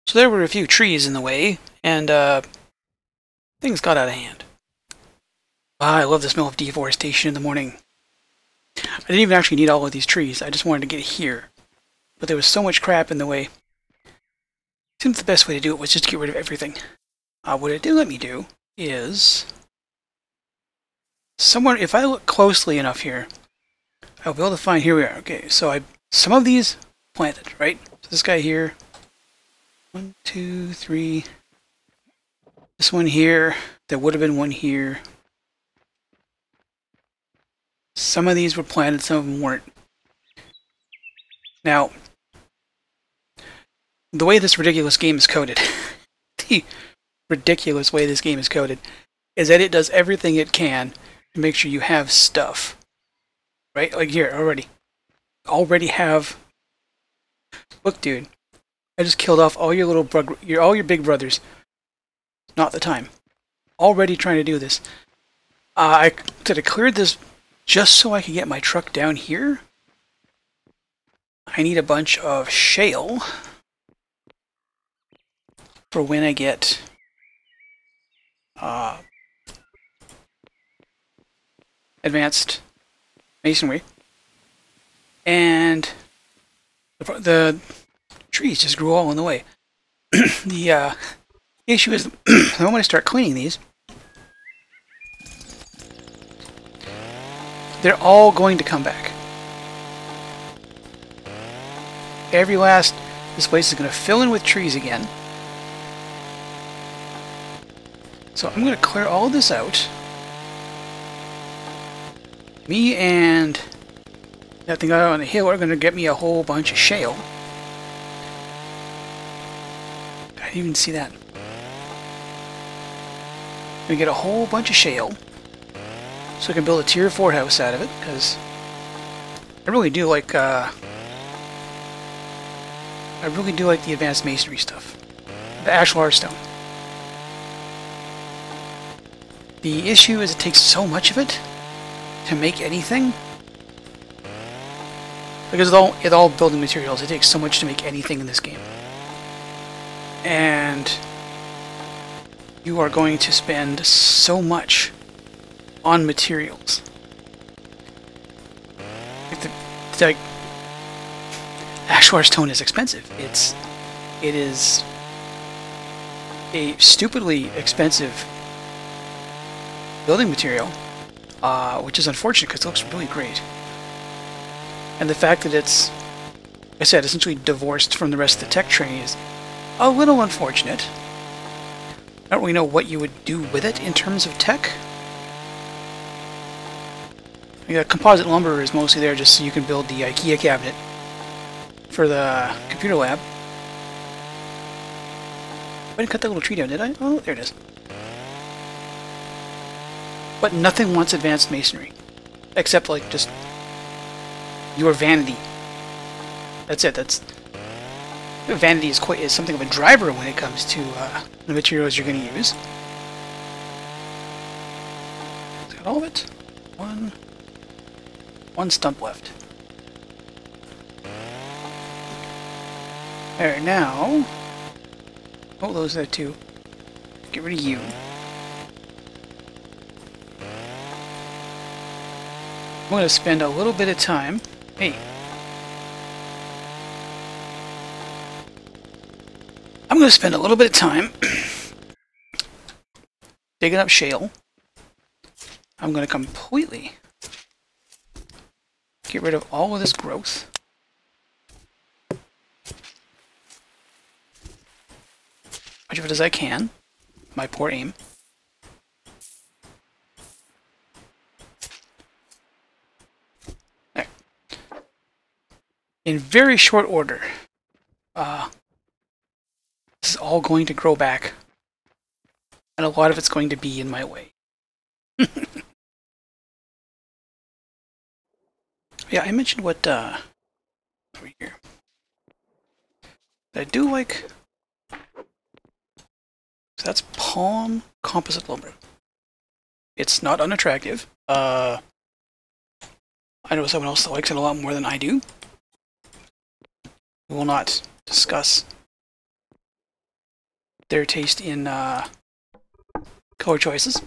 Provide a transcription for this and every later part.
So there were a few trees in the way, and things got out of hand. I love the smell of deforestation in the morning. I didn't even actually need all of these trees. I just wanted to get here. But there was so much crap in the way. Seems the best way to do it was just to get rid of everything. What it did let me do is... somewhere, if I look closely enough here, I'll be able to find... here we are. Okay, so some of these planted, right? So this guy here. 1, 2, 3. This one here. There would have been one here. Some of these were planted, some of them weren't. Now, the way this ridiculous game is coded, the ridiculous way this game is coded, is that it does everything it can to make sure you have stuff. Right? Like here, already have... Look, dude, I just killed off all your all your big brothers. Not the time. Already trying to do this. I cleared this just so I could get my truck down here. I need a bunch of shale for when I get Advanced Masonry. And the trees just grew all in the way. The issue is the moment I start cleaning these, they're all going to come back. This place is going to fill in with trees again. So I'm going to clear all this out. Me and that thing out on the hill are going to get me a whole bunch of shale. I didn't even see that. I'm going to get a whole bunch of shale so I can build a tier 4 house out of it, because I really do like the Advanced Masonry stuff. The Ashlar stone. The issue is it takes so much of it to make anything. Because it's all building materials, it takes so much to make anything in this game. And you are going to spend so much on materials. Like, Ashlar stone is expensive. It is a stupidly expensive building material, which is unfortunate because it looks really great. And the fact that it's, like I said, essentially divorced from the rest of the tech tree is a little unfortunate. I don't really know what you would do with it in terms of tech. Yeah, composite lumber is mostly there just so you can build the IKEA cabinet for the computer lab. I didn't cut that little tree down, did I? Oh, there it is. But nothing wants Advanced Masonry. Except, like, just your vanity. That's it. Vanity is something of a driver when it comes to the materials you're going to use. Is that all of it? One stump left. Alright, now... oh, those are two. Get rid of you. I'm going to spend a little bit of time... hey. I'm going to spend a little bit of time digging up shale. I'm going to completely get rid of all of this growth. Much of it as I can. My poor aim. There. In very short order, this is all going to grow back, and a lot of it's going to be in my way. Yeah, I mentioned what, over here. I do like... so that's palm composite lumber. It's not unattractive. I know someone else that likes it a lot more than I do. We will not discuss their taste in color choices.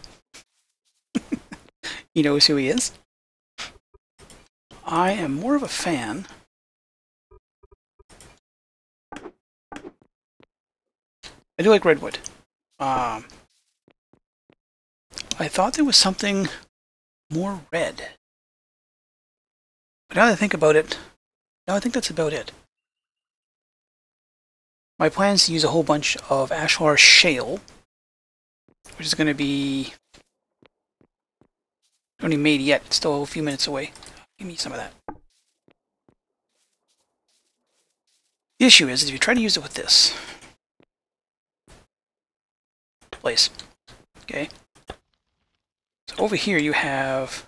He knows who he is. I am more of a fan. I do like redwood. I thought there was something more red. But now that I think about it, no, I think that's about it. My plan is to use a whole bunch of ashlar shale, which is going to be only made yet. It's still a few minutes away. Give me some of that. The issue is if you try to use it with this place, okay. So over here you have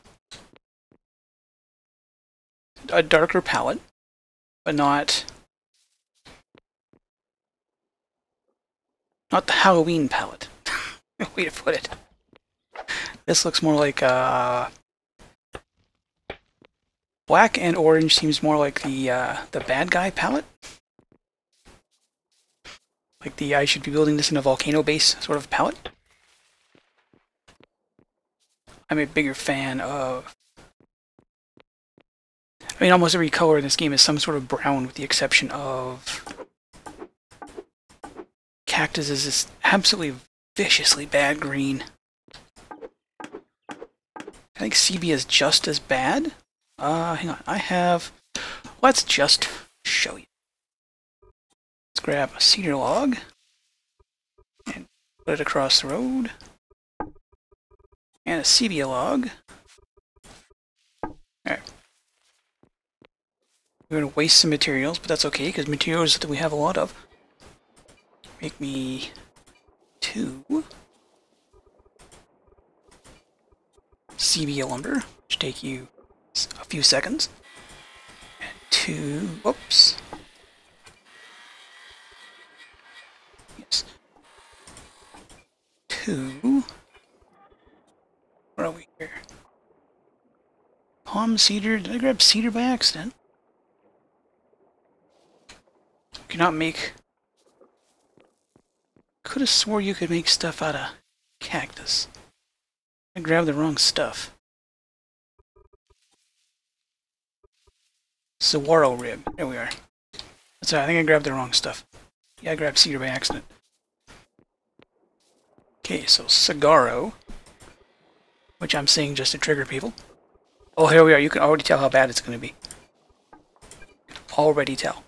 a darker palette, but not the Halloween palette. Way to put it. This looks more like black and orange seems more like the bad guy palette. Like the I should be building this in a volcano base sort of palette. I'm a bigger fan of... I mean, almost every color in this game is some sort of brown with the exception of... Cactus is this absolutely viciously bad green. I think CB is just as bad. Hang on, I have... Let's just show you. Let's grab a cedar log and put it across the road. And a sepia log. Alright. We're going to waste some materials, but that's okay, because materials that we have a lot of. Make me 2 sepia lumber, which take you a few seconds. And 2, whoops. Yes. 2. Where are we here? Palm cedar. Did I grab cedar by accident? You cannot make... Could have swore you could make stuff out of cactus. I grabbed the wrong stuff. Saguaro rib. There we are. That's right, I think I grabbed the wrong stuff. Yeah, I grabbed cedar by accident. Okay, so Saguaro, which I'm saying just to trigger people. Oh, here we are. You can already tell how bad it's going to be. Already tell.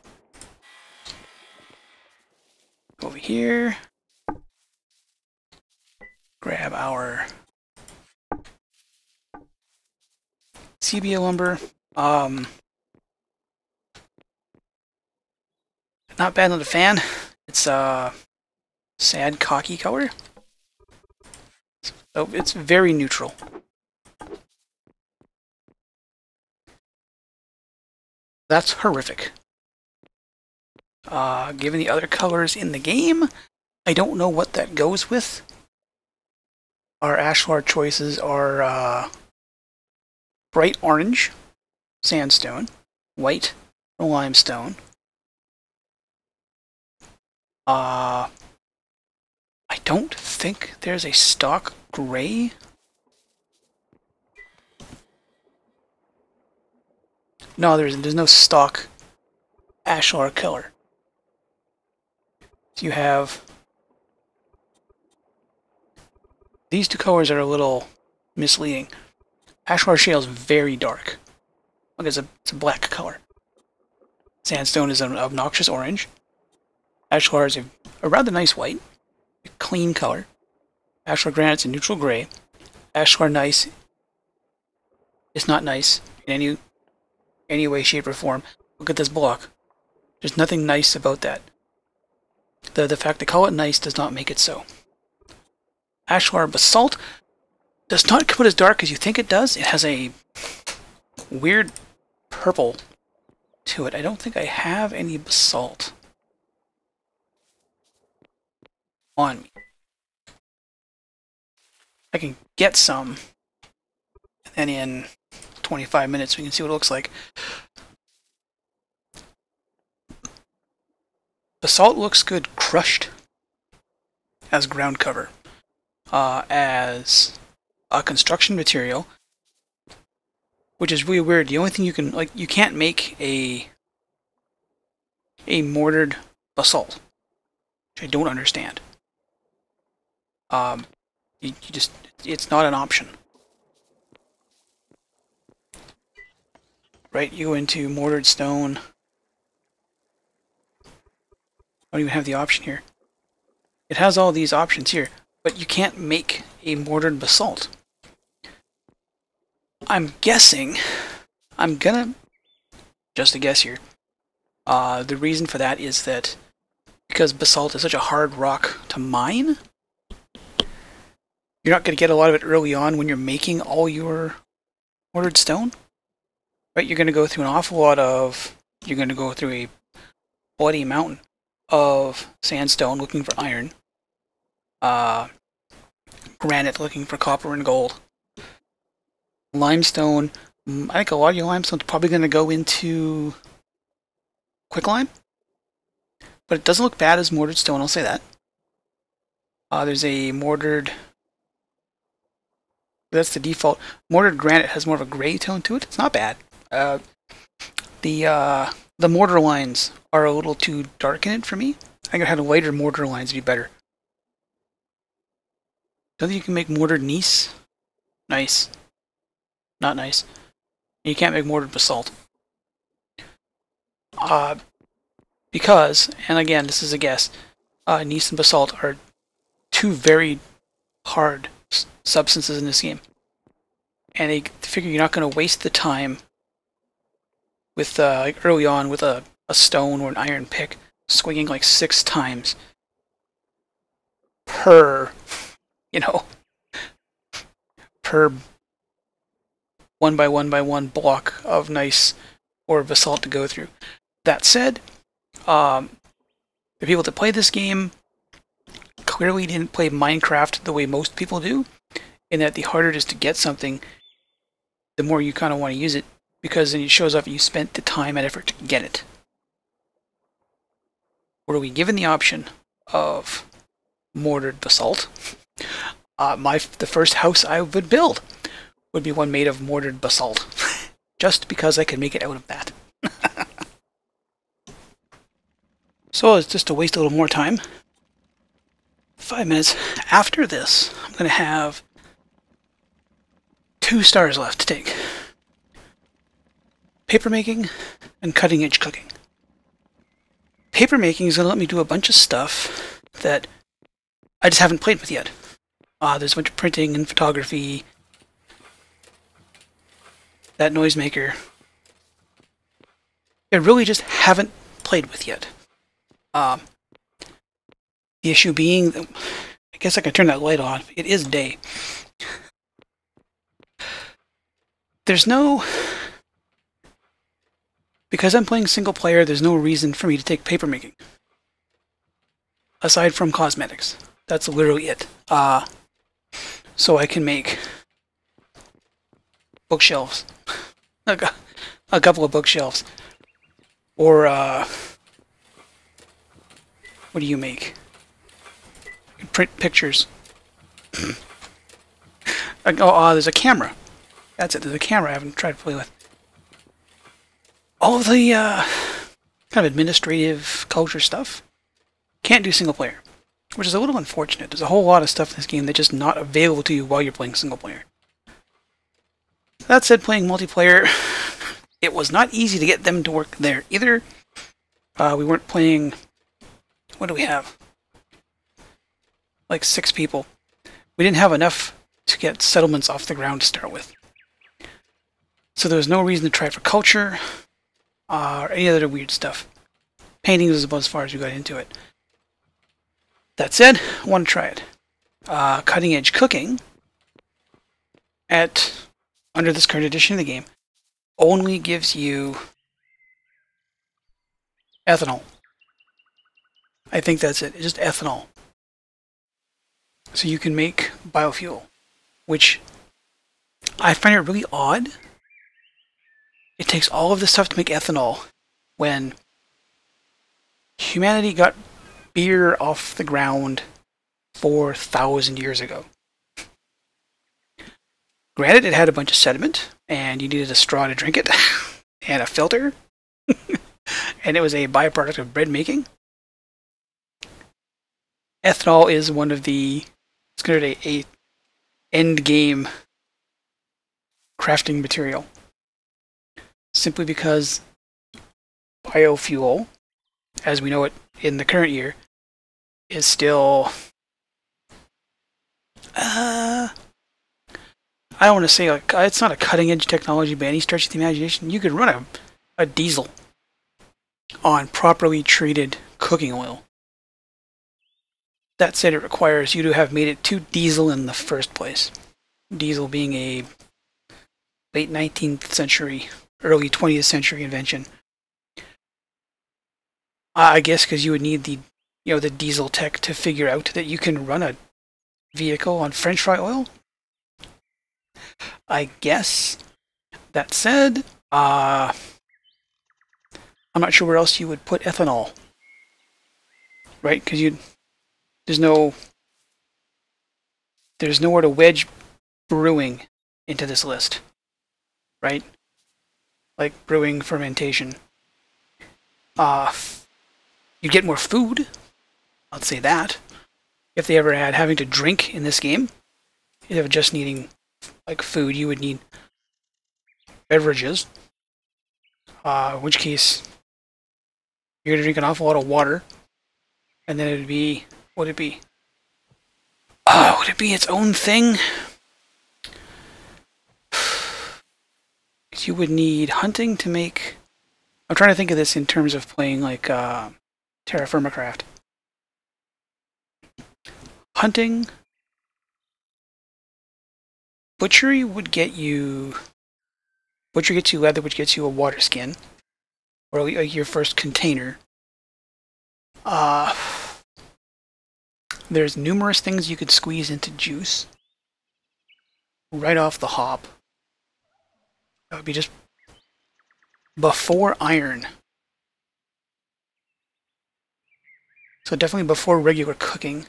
Over here. Grab our sepia lumber. Not bad on the fan. It's a sad, cocky color. So it's very neutral. That's horrific. Given the other colors in the game, I don't know what that goes with. Our ashlar choices are bright orange, sandstone, white, limestone. I don't think there's a stock gray. No, there's no stock ashlar color. So you have these two colors are a little misleading. Ashlar shale is very dark. Look, it's a black color. Sandstone is an obnoxious orange. Ashlar is a rather nice white, a clean color. Ashlar granite's a neutral gray. Ashlar gneiss is not nice in any way, shape, or form. Look at this block. There's nothing nice about that. The fact they call it nice does not make it so. Ashlar basalt does not come out as dark as you think it does. It has a weird purple to it. I don't think I have any basalt on me. I can get some, and in 25 minutes we can see what it looks like. Basalt looks good crushed. as ground cover, as a construction material, which is really weird. The only thing you can, like, you can't make a mortared basalt, which I don't understand. You just, it's not an option. Right, you go into mortared stone. I don't even have the option here. It has all these options here, but you can't make a mortared basalt. I'm guessing, I'm gonna, just a guess here, the reason for that is that because basalt is such a hard rock to mine, you're not going to get a lot of it early on when you're making all your mortared stone. Right, you're going to go through an awful lot of, you're going to go through a bloody mountain of sandstone looking for iron, granite looking for copper and gold, limestone. I think a lot of your limestone's probably going to go into quicklime, but it doesn't look bad as mortared stone, I'll say that. There's a mortared, that's the default. Mortared granite has more of a gray tone to it. It's not bad. The mortar lines are a little too dark in it for me. I think I had lighter mortar lines to be better. Don't think you can make mortared gneiss? Nice. Not nice. And you can't make mortared basalt. Because, and again, this is a guess, gneiss and basalt are two very hard substances in this game. And they figure you're not going to waste the time with, like early on, with a stone or an iron pick, swinging like 6 times per, you know, per 1 by 1 by 1 block of gneiss or basalt to go through. That said, the people that play this game clearly didn't play Minecraft the way most people do, in that the harder it is to get something, the more you kind of want to use it, because then it shows off you spent the time and effort to get it. Were we given the option of mortared basalt, the first house I would build would be one made of mortared basalt, just because I could make it out of that. So it's just to waste a little more time. 5 minutes after this, I'm going to have 2 stars left to take. Papermaking and cutting edge cooking. Papermaking is going to let me do a bunch of stuff that I just haven't played with yet. There's a bunch of printing and photography, that noisemaker. I really just haven't played with yet. The issue being that, I guess I can turn that light on. It is day. There's no, because I'm playing single player, there's no reason for me to take papermaking. Aside from cosmetics. That's literally it. So I can make bookshelves. A couple of bookshelves. Or, what do you make? You can print pictures. There's a camera. That's it, there's a camera I haven't tried to play with. All of the kind of administrative culture stuff can't do single player, which is a little unfortunate. There's a whole lot of stuff in this game that's just not available to you while you're playing single player. That said, playing multiplayer, it was not easy to get them to work there either. We weren't playing, what do we have? Like 6 people. We didn't have enough to get settlements off the ground to start with. So there was no reason to try for culture, or any other weird stuff. Painting was about as far as we got into it. That said, I want to try it. Cutting edge cooking, under this current edition of the game, only gives you ethanol. I think that's it. It's just ethanol. So you can make biofuel, which I find it really odd. It takes all of this stuff to make ethanol when humanity got beer off the ground 4,000 years ago. Granted, it had a bunch of sediment, and you needed a straw to drink it, and a filter, and it was a byproduct of bread making. Ethanol is one of the, it's considered a end game crafting material, simply because biofuel, as we know it in the current year, is still I don't want to say like it's not a cutting edge technology by any stretch of the imagination. You could run a diesel on properly treated cooking oil. That said, it requires you to have made it to diesel in the first place. Diesel being a late 19th century, early 20th century invention. I guess because you would need the diesel tech to figure out that you can run a vehicle on French fry oil. I guess. That said, I'm not sure where else you would put ethanol, right? Because there's nowhere to wedge brewing into this list, right? Like brewing, fermentation. You get more food. I'd say that. If they ever had having to drink in this game, instead of just needing like food, you would need beverages. In which case, you're gonna drink an awful lot of water, and then it'd be would it be its own thing? You would need hunting to make. I'm trying to think of this in terms of playing like Terra Firma Craft. Hunting, butchery would get you. Butchery gets you leather, which gets you a water skin, or like your first container. There's numerous things you could squeeze into juice right off the hop. That would be just before iron. So definitely before regular cooking.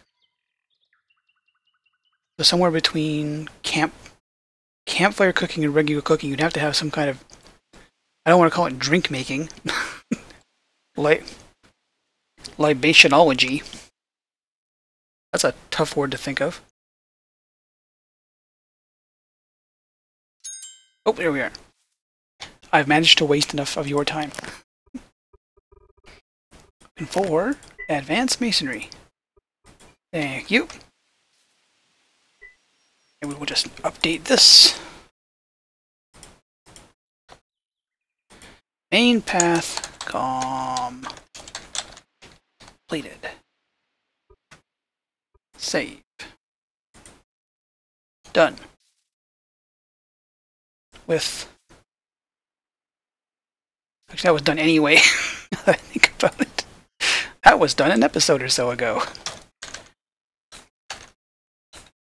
So somewhere between campfire cooking and regular cooking, you'd have to have some kind of, I don't want to call it drink making, libationology. That's a tough word to think of. Oh, there we are. I've managed to waste enough of your time. And for Advanced Masonry. Thank you. And we will just update this. Main path completed. Save. Done. With. Actually, that was done anyway. I think about it. That was done an episode or so ago.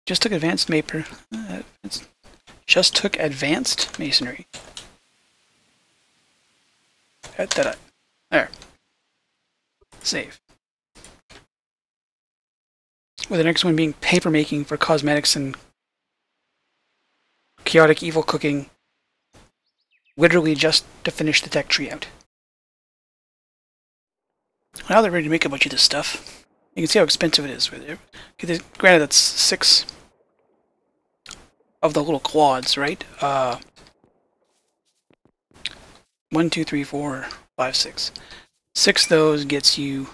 Just took Advanced Masonry. There. Save. With the next one being paper making for cosmetics and chaotic evil cooking. Literally just to finish the tech tree out. Now they're ready to make a bunch of this stuff. You can see how expensive it is. Granted, that's 6 of the little quads, right? 1, 2, 3, 4, 5, 6. 6 of those gets you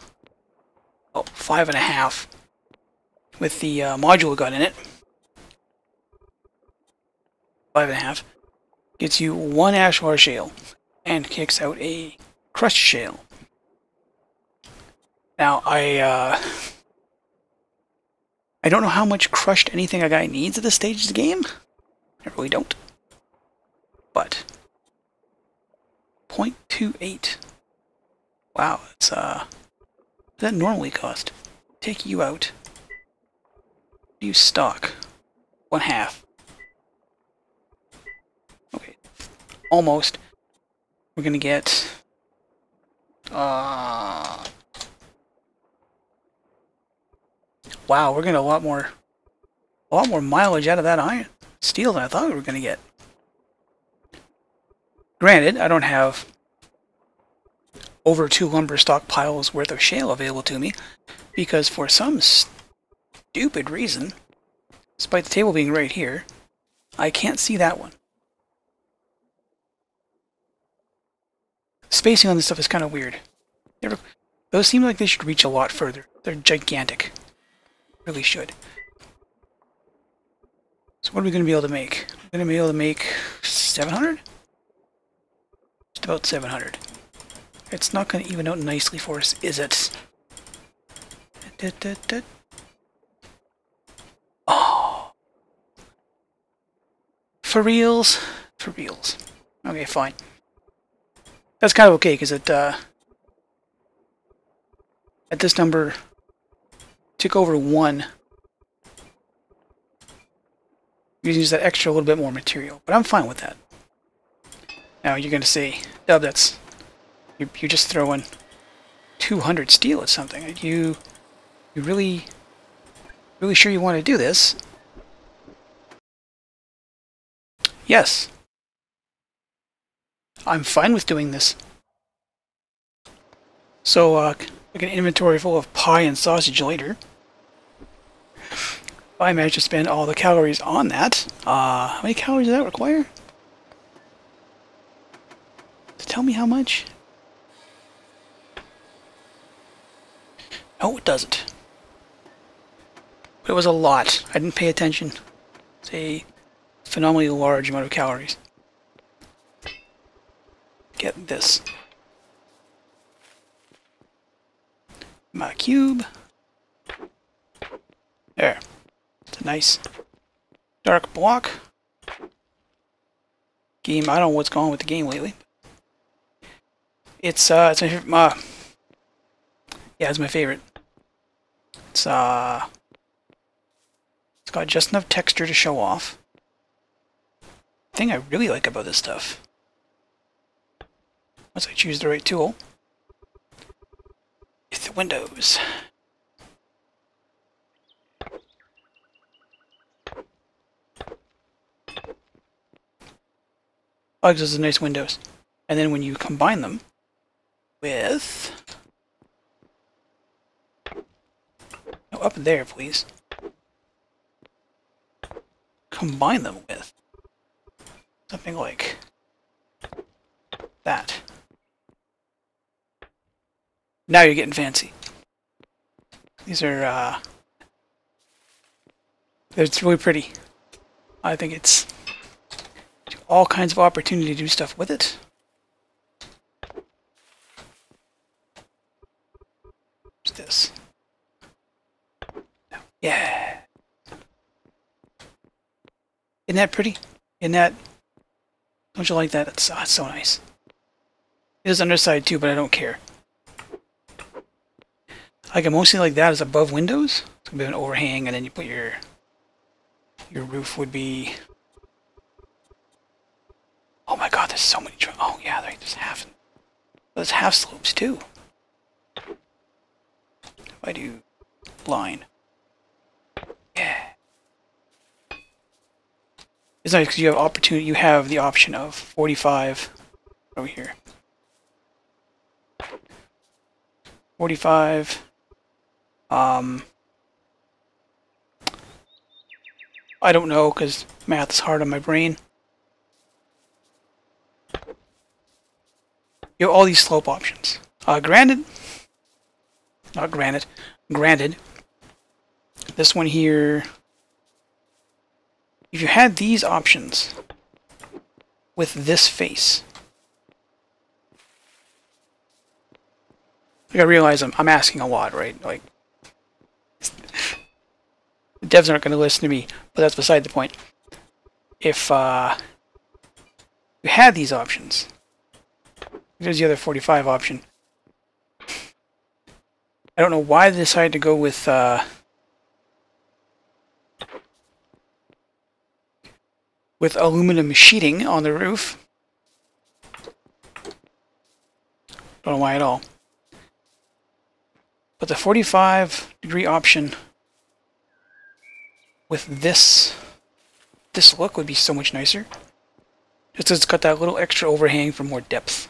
5.5 with the module gun in it. 5.5 gets you 1 ashlar shale and kicks out a crushed shale. Now I don't know how much crushed anything a guy needs at this stage of the game. I really don't. But 0.28. Wow, it's what does that normally cost? Take you out. Use stock. 1/2. Okay. Almost. We're gonna get wow, we're getting a lot more mileage out of that iron steel than I thought we were going to get. Granted, I don't have over 2 lumber stockpiles worth of shale available to me, because for some stupid reason, despite the table being right here, I can't see that one. Spacing on this stuff is kind of weird. Those seem like they should reach a lot further. They're gigantic. Really should. So what are we going to be able to make? We're going to be able to make 700? Just about 700. It's not going to even out nicely for us, is it? Oh. For reals? For reals. Okay, fine. That's kind of okay, because it, at this number, took over 1. You can use that extra little bit more material, but I'm fine with that. Now you're going to say, Dub, that's... You're just throwing 200 steel at something. You really sure you want to do this? Yes. I'm fine with doing this. So, like an inventory full of pie and sausage later. If I manage to spend all the calories on that, how many calories does that require? Tell me how much? No, it doesn't. But it was a lot. I didn't pay attention. It's a phenomenally large amount of calories. Get this. My cube. There. It's a nice dark block. Game, I don't know what's going on with the game lately. It's my yeah, it's my favorite. It's got just enough texture to show off. The thing I really like about this stuff, once I choose the right tool, is the windows. Oh, because those are nice windows. And then when you combine them with... No, up there, please. Combine them with something like that. Now you're getting fancy. These are, it's really pretty. I think it's all kinds of opportunity to do stuff with it. What's this? Yeah. Isn't that pretty? Isn't that... Don't you like that? It's so nice. It is underside too, but I don't care. I can mostly like that as above windows. It's gonna be an overhang, and then you put your roof would be... Oh my god, there's so many... Oh yeah, there's half slopes too. If I do line. Yeah. It's nice because you have opportunity. You have the option of 45 over here. 45. I don't know because math is hard on my brain. You have all these slope options. Granted, this one here, if you had these options with this face, like I realize I'm asking a lot, right? Like, the devs aren't going to listen to me, but that's beside the point. If you had these options, there's the other 45 option. I don't know why they decided to go with aluminum sheeting on the roof. Don't know why at all. But the 45-degree option with this look would be so much nicer. Just as it's got that little extra overhang for more depth.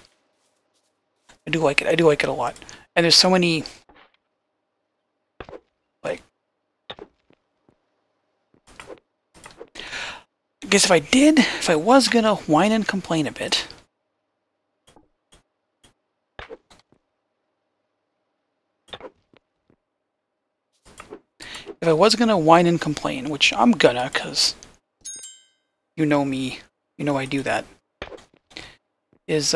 I do like it. I do like it a lot. And there's so many, like, I guess if I was gonna whine and complain a bit, which I'm gonna, because you know me, you know I do that, is,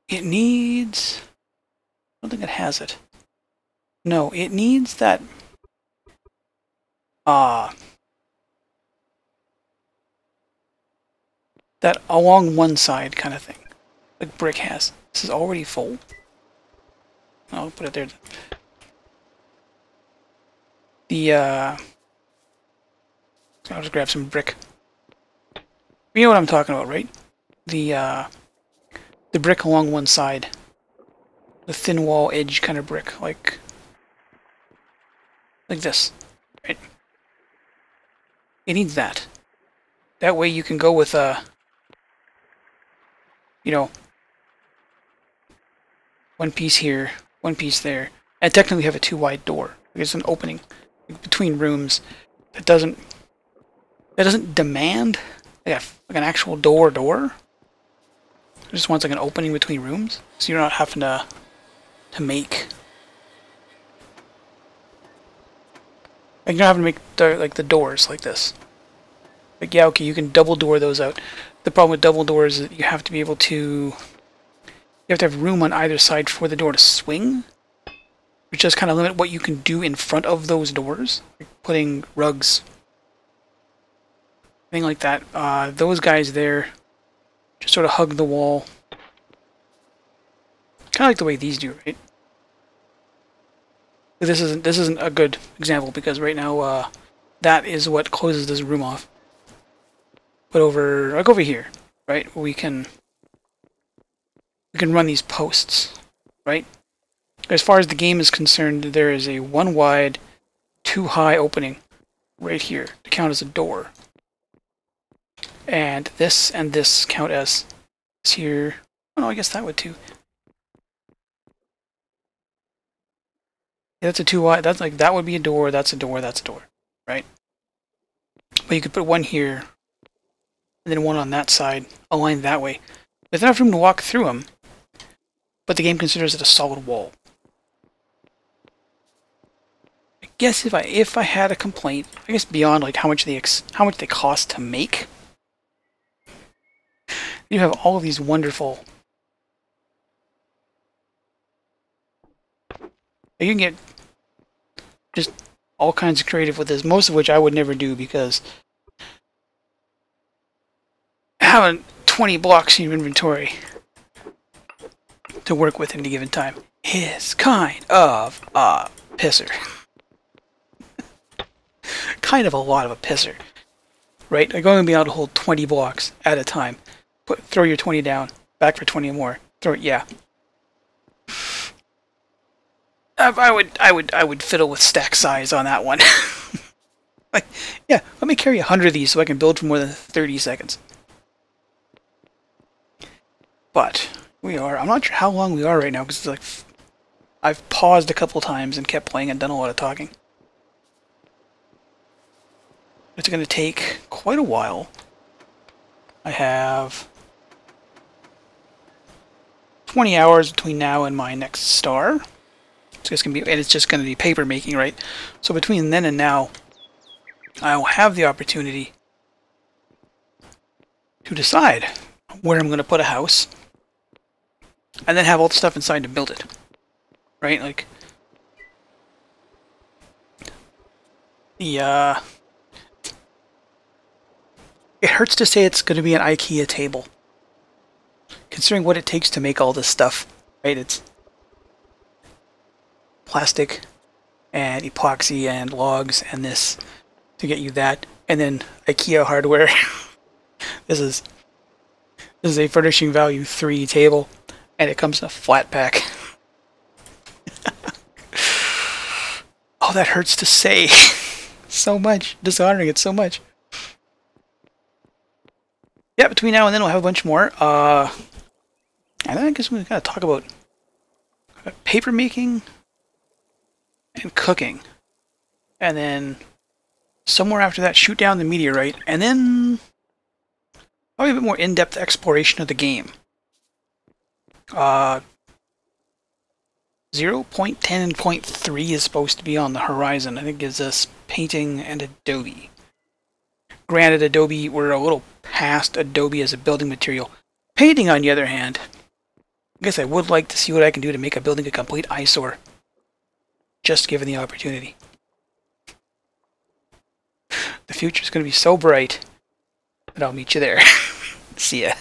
it needs, I don't think it has it. No, it needs that, that along one side kind of thing, like brick has. This is already full. I'll put it there. I'll just grab some brick. You know what I'm talking about, right? The brick along one side. The thin wall edge kind of brick, like this, right? It needs that. That way you can go with you know, one piece here, one piece there, and technically have a too-wide door. There's an opening between rooms that doesn't demand like an actual door. It just wants like an opening between rooms, so you're not having to make. Like you're not having to make the doors like this. Like yeah, okay, you can double door those out. The problem with double doors is that you have to be able to. You have to have room on either side for the door to swing, which does kind of limit what you can do in front of those doors, like putting rugs, thing like that. Those guys there just sort of hug the wall, kind of like the way these do, right? This isn't a good example because right now that is what closes this room off. But over here, right, we can run these posts, right? As far as the game is concerned, there is a 1 wide, 2 high opening right here to count as a door. And this count as here. Oh no, I guess that would too. Yeah, that's a 2 wide. That's like that would be a door. That's a door. That's a door, right? But you could put one here, and then one on that side, aligned that way. There's enough room to walk through them, but the game considers it a solid wall. I guess if I had a complaint, I guess beyond like how much they cost to make, you have all of these wonderful. You can get just all kinds of creative with this, most of which I would never do because having 20 blocks in your inventory to work with at any given time is kind of a pisser. Kind of a lot of a pisser, right? Like going to be able to hold 20 blocks at a time. Throw your 20 down, back for 20 more. Throw it, yeah. I would fiddle with stack size on that one. Like, yeah, let me carry 100 of these so I can build for more than 30 seconds. But I'm not sure how long we are right now because it's like I've paused a couple times and kept playing and done a lot of talking. It's going to take quite a while. I have 20 hours between now and my next star. It's just going to be paper making, right? So between then and now, I will have the opportunity to decide where I'm going to put a house, and then have all the stuff inside to build it, right? Like the it hurts to say it's going to be an IKEA table, considering what it takes to make all this stuff, right? It's plastic and epoxy and logs and this to get you that, and then IKEA hardware. This is a furnishing value 3 table, and it comes in a flat pack. Oh, that hurts to say. so much. Dishonoring it so much. Yeah, between now and then we'll have a bunch more. And then I guess we're going to talk about paper making and cooking. And then somewhere after that, shoot down the meteorite. And then probably a bit more in-depth exploration of the game. 0.10 and 0.3 is supposed to be on the horizon. I think it gives us painting and Adobe. Granted, Adobe, we're a little past Adobe as a building material. Painting, on the other hand, I guess I would like to see what I can do to make a building a complete eyesore. Just given the opportunity. The future's going to be so bright that I'll meet you there. See ya.